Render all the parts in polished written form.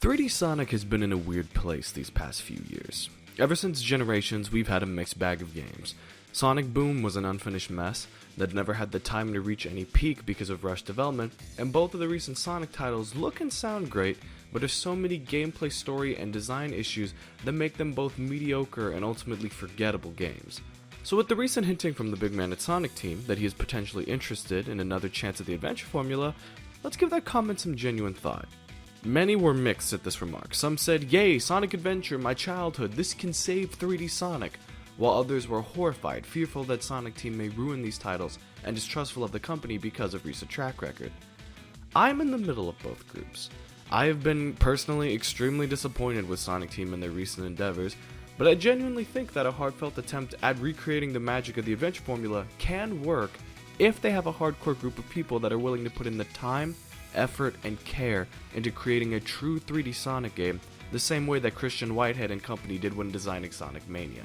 3D Sonic has been in a weird place these past few years. Ever since Generations, we've had a mixed bag of games. Sonic Boom was an unfinished mess that never had the time to reach any peak because of rushed development, and both of the recent Sonic titles look and sound great, but there's so many gameplay, story, and design issues that make them both mediocre and ultimately forgettable games. So with the recent hinting from the big man at Sonic team that he is potentially interested in another chance at the adventure formula, let's give that comment some genuine thought. Many were mixed at this remark. Some said, "Yay, Sonic Adventure, my childhood, this can save 3D Sonic," while others were horrified, fearful that Sonic Team may ruin these titles and distrustful of the company because of recent track record. I'm in the middle of both groups. I have been personally extremely disappointed with Sonic Team and their recent endeavors, but I genuinely think that a heartfelt attempt at recreating the magic of the adventure formula can work if they have a hardcore group of people that are willing to put in the time, effort, and care into creating a true 3D Sonic game the same way that Christian Whitehead and company did when designing Sonic Mania.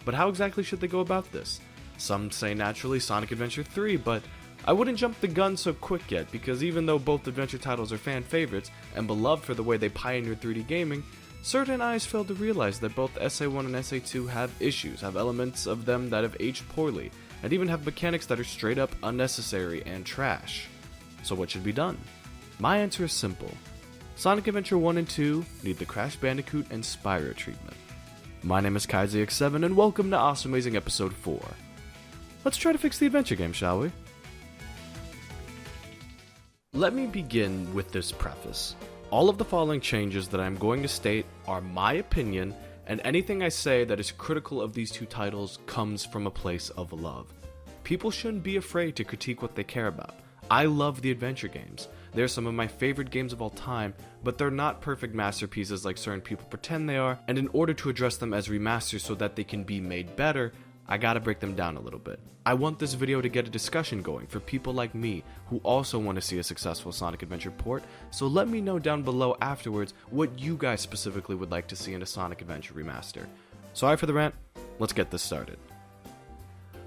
But how exactly should they go about this? Some say naturally Sonic Adventure 3, but I wouldn't jump the gun so quick yet, because even though both adventure titles are fan favorites and beloved for the way they pioneered 3D gaming, certain eyes fail to realize that both SA1 and SA2 have issues, have elements of them that have aged poorly, and even have mechanics that are straight up unnecessary and trash. So what should be done? My answer is simple. Sonic Adventure 1 and 2 need the Crash Bandicoot and Spyro treatment. My name is KaiZX7 and welcome to Awesomazing Episode 4. Let's try to fix the adventure game, shall we? Let me begin with this preface. All of the following changes that I'm going to state are my opinion, and anything I say that is critical of these two titles comes from a place of love. People shouldn't be afraid to critique what they care about. I love the adventure games. They're some of my favorite games of all time, but they're not perfect masterpieces like certain people pretend they are, and in order to address them as remasters so that they can be made better, I gotta break them down a little bit. I want this video to get a discussion going for people like me who also want to see a successful Sonic Adventure port, so let me know down below afterwards what you guys specifically would like to see in a Sonic Adventure remaster. Sorry for the rant, let's get this started.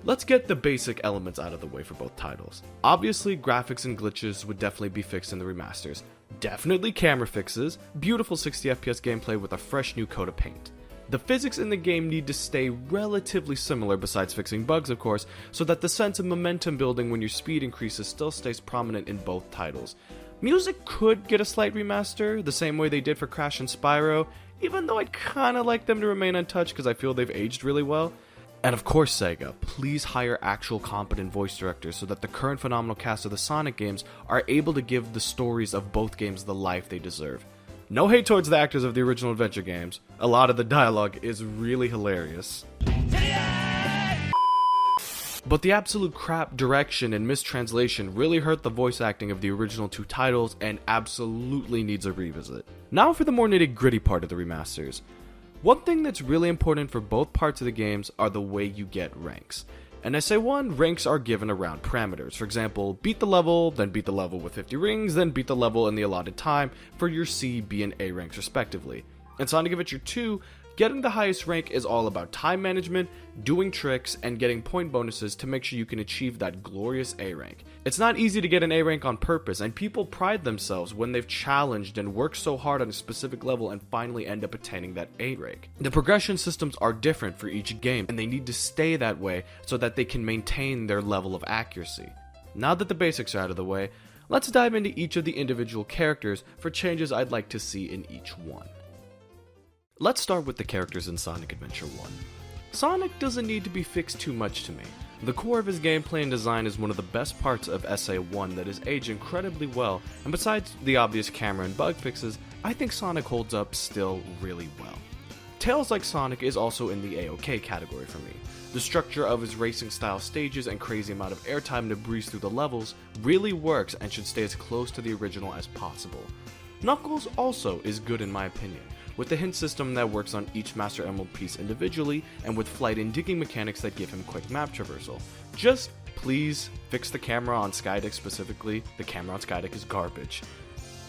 Let's get the basic elements out of the way for both titles. Obviously, graphics and glitches would definitely be fixed in the remasters. Definitely camera fixes, beautiful 60 FPS gameplay with a fresh new coat of paint. The physics in the game need to stay relatively similar besides fixing bugs of course, so that the sense of momentum building when your speed increases still stays prominent in both titles. Music could get a slight remaster, the same way they did for Crash and Spyro, even though I'd kinda like them to remain untouched because I feel they've aged really well. And of course Sega, please hire actual competent voice directors so that the current phenomenal cast of the Sonic games are able to give the stories of both games the life they deserve. No hate towards the actors of the original adventure games, a lot of the dialogue is really hilarious. But the absolute crap direction and mistranslation really hurt the voice acting of the original two titles and absolutely needs a revisit. Now for the more nitty-gritty part of the remasters. One thing that's really important for both parts of the games are the way you get ranks. In SA1, ranks are given around parameters. For example, beat the level, then beat the level with 50 rings, then beat the level in the allotted time for your C, B, and A ranks respectively. In Sonic Adventure 2, getting the highest rank is all about time management, doing tricks, and getting point bonuses to make sure you can achieve that glorious A rank. It's not easy to get an A rank on purpose, and people pride themselves when they've challenged and worked so hard on a specific level and finally end up attaining that A rank. The progression systems are different for each game, and they need to stay that way so that they can maintain their level of accuracy. Now that the basics are out of the way, let's dive into each of the individual characters for changes I'd like to see in each one. Let's start with the characters in Sonic Adventure 1. Sonic doesn't need to be fixed too much to me. The core of his gameplay and design is one of the best parts of SA1 that has aged incredibly well, and besides the obvious camera and bug fixes, I think Sonic holds up still really well. Tails like Sonic is also in the A-OK category for me. The structure of his racing style stages and crazy amount of airtime to breeze through the levels really works and should stay as close to the original as possible. Knuckles also is good in my opinion, with the hint system that works on each Master Emerald piece individually, and with flight and digging mechanics that give him quick map traversal. Just please fix the camera on Skydeck specifically. The camera on Skydeck is garbage.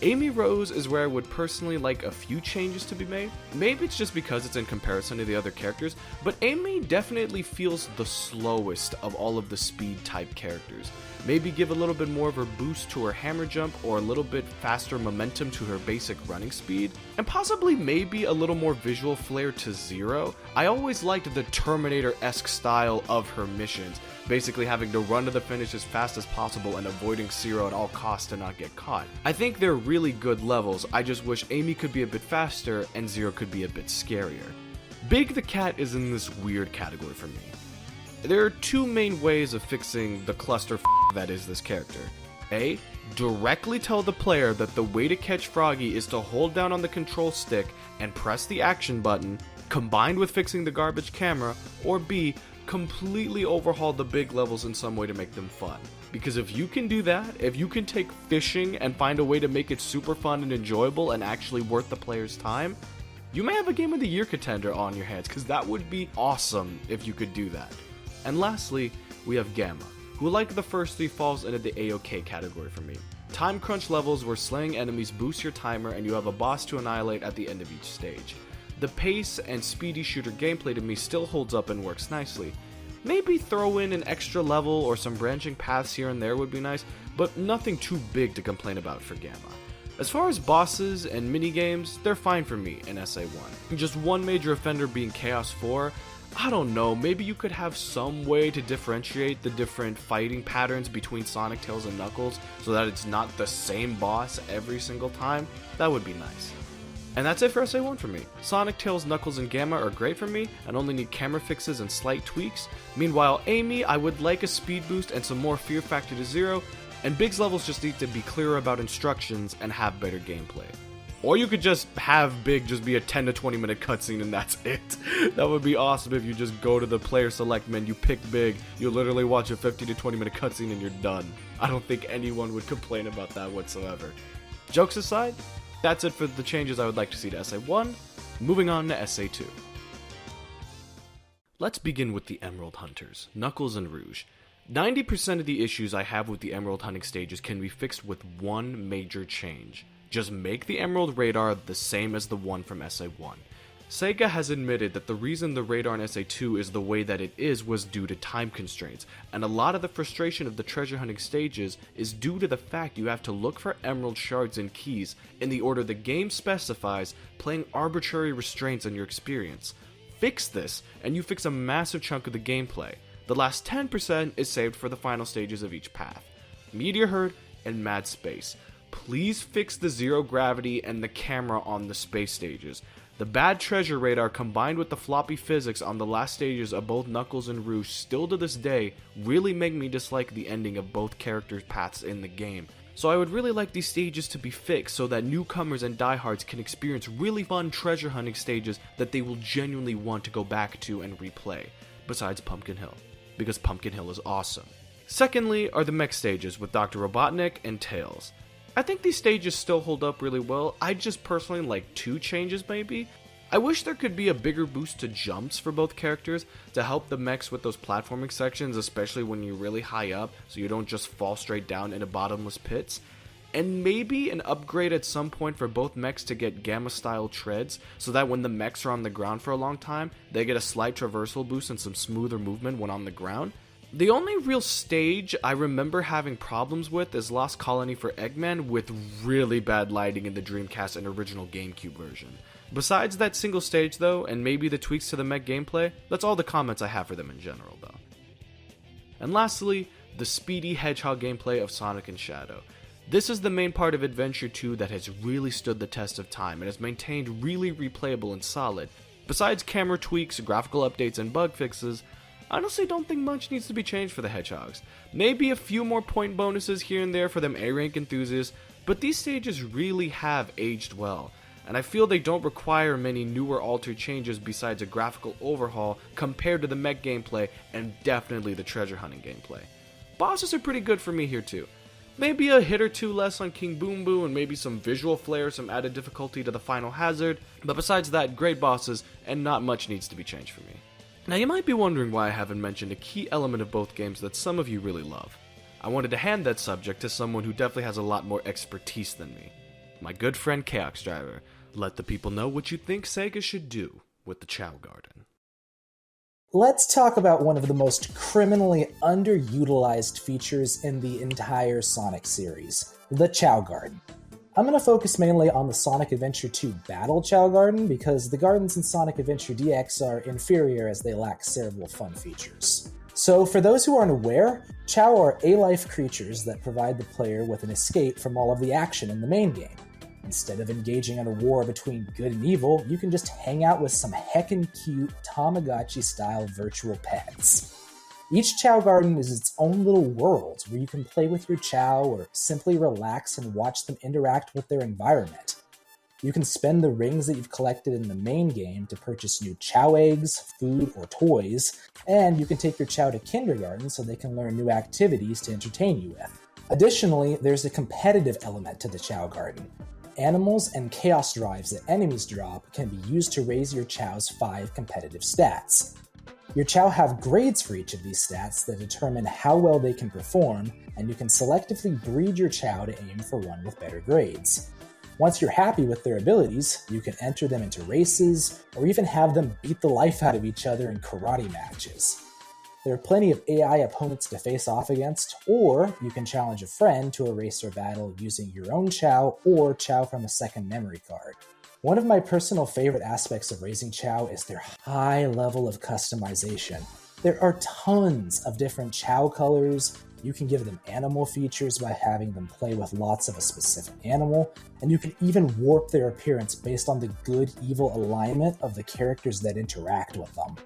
Amy Rose is where I would personally like a few changes to be made. Maybe it's just because it's in comparison to the other characters, but Amy definitely feels the slowest of all of the speed type characters. Maybe give a little bit more of a boost to her hammer jump, or a little bit faster momentum to her basic running speed, and possibly maybe a little more visual flair to Zero. I always liked the Terminator-esque style of her missions, basically having to run to the finish as fast as possible and avoiding Zero at all costs to not get caught. I think they're really good levels, I just wish Amy could be a bit faster and Zero could be a bit scarier. Big the Cat is in this weird category for me. There are two main ways of fixing the cluster that is this character. A, directly tell the player that the way to catch Froggy is to hold down on the control stick and press the action button, combined with fixing the garbage camera, or B, completely overhaul the big levels in some way to make them fun. Because if you can do that, if you can take fishing and find a way to make it super fun and enjoyable and actually worth the player's time, you may have a Game of the Year contender on your hands, because that would be awesome if you could do that. And lastly, we have Gamma, who like the first three falls into the A-OK category for me. Time crunch levels where slaying enemies boosts your timer and you have a boss to annihilate at the end of each stage. The pace and speedy shooter gameplay to me still holds up and works nicely. Maybe throw in an extra level or some branching paths here and there would be nice, but nothing too big to complain about for Gamma. As far as bosses and minigames, they're fine for me in SA1. Just one major offender being Chaos 4, I don't know, maybe you could have some way to differentiate the different fighting patterns between Sonic, Tails, and Knuckles so that it's not the same boss every single time. That would be nice. And that's it for SA1 for me. Sonic, Tails, Knuckles, and Gamma are great for me and only need camera fixes and slight tweaks. Meanwhile, Amy, I would like a speed boost and some more fear factor to Zero, and Big's levels just need to be clearer about instructions and have better gameplay. Or you could just have Big just be a 10 to 20 minute cutscene and that's it. That would be awesome if you just go to the player select menu, pick Big, you literally watch a 50 to 20 minute cutscene and you're done. I don't think anyone would complain about that whatsoever. Jokes aside, that's it for the changes I would like to see to SA1. Moving on to SA2. Let's begin with the Emerald Hunters, Knuckles and Rouge. 90% of the issues I have with the Emerald hunting stages can be fixed with one major change. Just make the Emerald radar the same as the one from SA1. Sega has admitted that the reason the radar in SA2 is the way that it is was due to time constraints, and a lot of the frustration of the treasure hunting stages is due to the fact you have to look for emerald shards and keys in the order the game specifies, playing arbitrary restraints on your experience. Fix this, and you fix a massive chunk of the gameplay. The last 10% is saved for the final stages of each path. Meteor Herd and Mad Space. Please fix the zero gravity and the camera on the space stages. The bad treasure radar combined with the floppy physics on the last stages of both Knuckles and Rouge still to this day really make me dislike the ending of both characters' paths in the game. So I would really like these stages to be fixed so that newcomers and diehards can experience really fun treasure hunting stages that they will genuinely want to go back to and replay, besides Pumpkin Hill, because Pumpkin Hill is awesome. Secondly are the mech stages with Dr. Robotnik and Tails. I think these stages still hold up really well. I just personally like two changes maybe. I wish there could be a bigger boost to jumps for both characters to help the mechs with those platforming sections, especially when you're really high up so you don't just fall straight down into bottomless pits. And maybe an upgrade at some point for both mechs to get Gamma style treads so that when the mechs are on the ground for a long time, they get a slight traversal boost and some smoother movement when on the ground. The only real stage I remember having problems with is Lost Colony for Eggman with really bad lighting in the Dreamcast and original GameCube version. Besides that single stage though, and maybe the tweaks to the mech gameplay, that's all the comments I have for them in general though. And lastly, the speedy hedgehog gameplay of Sonic and Shadow. This is the main part of Adventure 2 that has really stood the test of time and has maintained really replayable and solid. Besides camera tweaks, graphical updates, and bug fixes, I honestly don't think much needs to be changed for the Hedgehogs. Maybe a few more point bonuses here and there for them A-rank enthusiasts, but these stages really have aged well, and I feel they don't require many newer altered changes besides a graphical overhaul compared to the mech gameplay and definitely the treasure hunting gameplay. Bosses are pretty good for me here too. Maybe a hit or two less on King Boom Boo and maybe some visual flair, some added difficulty to the final hazard, but besides that, great bosses and not much needs to be changed for me. Now you might be wondering why I haven't mentioned a key element of both games that some of you really love. I wanted to hand that subject to someone who definitely has a lot more expertise than me. my good friend Chaos Driver. Let the people know what you think Sega should do with the Chow Garden. Let's talk about one of the most criminally underutilized features in the entire Sonic series, the Chow Garden. I'm going to focus mainly on the Sonic Adventure 2 Battle Chow Garden because the gardens in Sonic Adventure DX are inferior as they lack several fun features. So for those who aren't aware, Chow are A-life creatures that provide the player with an escape from all of the action in the main game. Instead of engaging in a war between good and evil, you can just hang out with some heckin' cute Tamagotchi-style virtual pets. Each Chow Garden is its own little world where you can play with your Chow or simply relax and watch them interact with their environment. You can spend the rings that you've collected in the main game to purchase new Chow eggs, food, or toys, and you can take your Chow to kindergarten so they can learn new activities to entertain you with. Additionally, there's a competitive element to the Chow Garden. Animals and chaos drives that enemies drop can be used to raise your Chow's 5 competitive stats. Your Chow have grades for each of these stats that determine how well they can perform, and you can selectively breed your Chow to aim for one with better grades. Once you're happy with their abilities, you can enter them into races, or even have them beat the life out of each other in karate matches. There are plenty of AI opponents to face off against, or you can challenge a friend to a race or battle using your own Chow or Chow from a second memory card. One of my personal favorite aspects of raising Chow is their high level of customization. There are tons of different Chow colors, you can give them animal features by having them play with lots of a specific animal, and you can even warp their appearance based on the good-evil alignment of the characters that interact with them.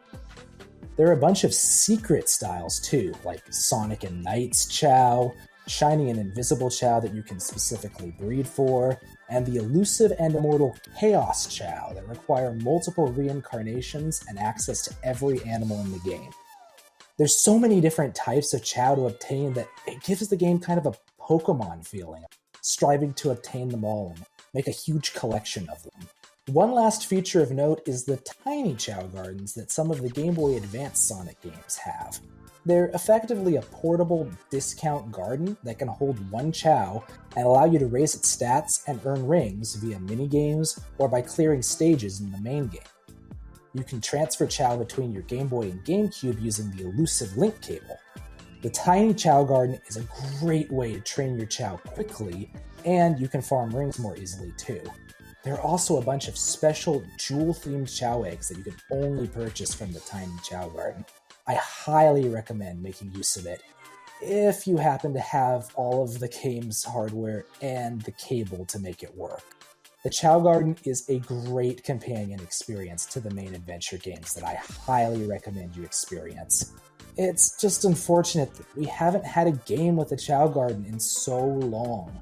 There are a bunch of secret styles too, like Sonic and Knight's Chow, Shiny and Invisible Chow that you can specifically breed for, and the elusive and immortal Chaos Chow that require multiple reincarnations and access to every animal in the game. There's so many different types of Chow to obtain that it gives the game kind of a Pokemon feeling, striving to obtain them all and make a huge collection of them. One last feature of note is the tiny Chow Gardens that some of the Game Boy Advance Sonic games have. They're effectively a portable discount garden that can hold one Chow and allow you to raise its stats and earn rings via minigames or by clearing stages in the main game. You can transfer Chow between your Game Boy and GameCube using the elusive link cable. The tiny Chow Garden is a great way to train your Chow quickly, and you can farm rings more easily too. There are also a bunch of special jewel-themed Chow eggs that you can only purchase from the tiny Chow Garden. I highly recommend making use of it if you happen to have all of the game's hardware and the cable to make it work. The Chow Garden is a great companion experience to the main adventure games that I highly recommend you experience. It's just unfortunate that we haven't had a game with the Chow Garden in so long.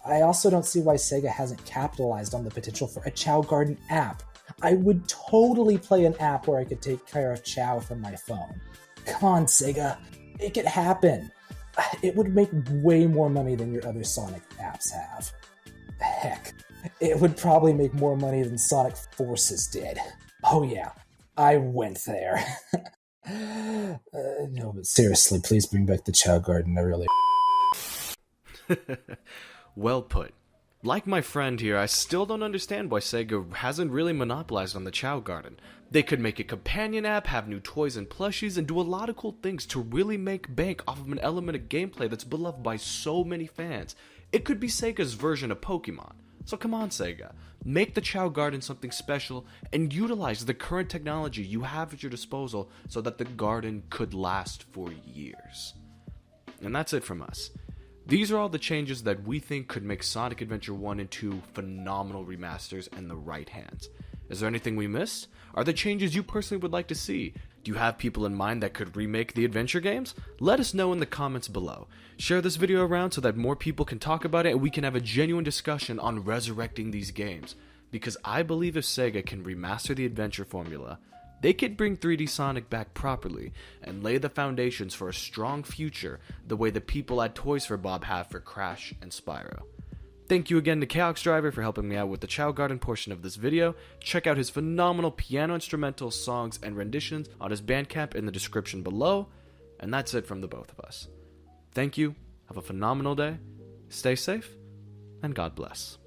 I also don't see why Sega hasn't capitalized on the potential for a Chow Garden app. I would totally play an app where I could take care of Chow from my phone. Come on, Sega, make it happen. It would make way more money than your other Sonic apps have. Heck, it would probably make more money than Sonic Forces did. Oh yeah, I went there. No, but seriously, please bring back the Chow Garden, I really... Well put. Like my friend here, I still don't understand why Sega hasn't really monopolized on the Chow Garden. They could make a companion app, have new toys and plushies, and do a lot of cool things to really make bank off of an element of gameplay that's beloved by so many fans. It could be Sega's version of Pokemon. So come on, Sega. Make the Chow Garden something special and utilize the current technology you have at your disposal so that the garden could last for years. And that's it from us. These are all the changes that we think could make Sonic Adventure 1 and 2 phenomenal remasters in the right hands. Is there anything we missed? Are there changes you personally would like to see? Do you have people in mind that could remake the adventure games? Let us know in the comments below. Share this video around so that more people can talk about it and we can have a genuine discussion on resurrecting these games. Because I believe if Sega can remaster the adventure formula, they could bring 3D Sonic back properly and lay the foundations for a strong future the way the people at Toys for Bob have for Crash and Spyro. Thank you again to Chaos Driver for helping me out with the Chow Garden portion of this video. Check out his phenomenal piano instrumental songs and renditions on his Bandcamp in the description below. And that's it from the both of us. Thank you, have a phenomenal day, stay safe, and God bless.